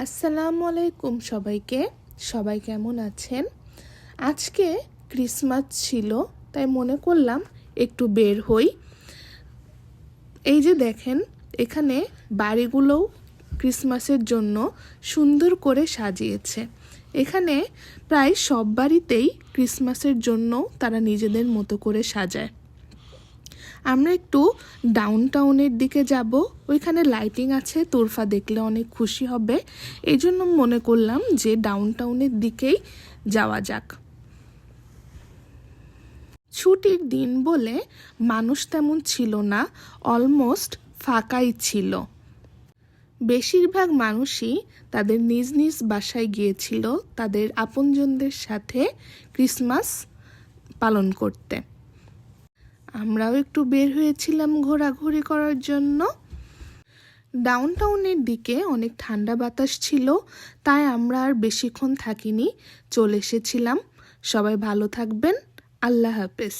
আসসালামু আলাইকুম সবাইকে। সবাই কেমন আছেন? আজকে ক্রিসমাস ছিল, তাই মনে করলাম একটু বের হই। এই যে দেখেন, এখানে বাড়িগুলোও ক্রিসমাসের জন্য সুন্দর করে সাজিয়েছে। এখানে প্রায় সব বাড়িতেই ক্রিসমাসের জন্য তারা নিজেদের মতো করে সাজায়। আমরা একটু ডাউন টাউনের দিকে যাব, ওইখানে লাইটিং আছে, তোরফা দেখলে অনেক খুশি হবে। এই জন্য মনে করলাম যে ডাউন টাউনের দিকেই যাওয়া যাক। ছুটির দিন বলে মানুষ তেমন ছিল না, অলমোস্ট ফাঁকাই ছিল। বেশিরভাগ মানুষই তাদের নিজ নিজ বাসায় গিয়েছিল তাদের আপনজনদের সাথে ক্রিসমাস পালন করতে। আমরাও একটু বের হয়েছিলাম ঘোরাঘুরি করার জন্য। ডাউন টাউনের দিকে অনেক ঠান্ডা বাতাস ছিল, তাই আমরা আর বেশিক্ষণ থাকিনি, চলে এসেছিলাম। সবাই ভালো থাকবেন। আল্লাহ হাফেজ।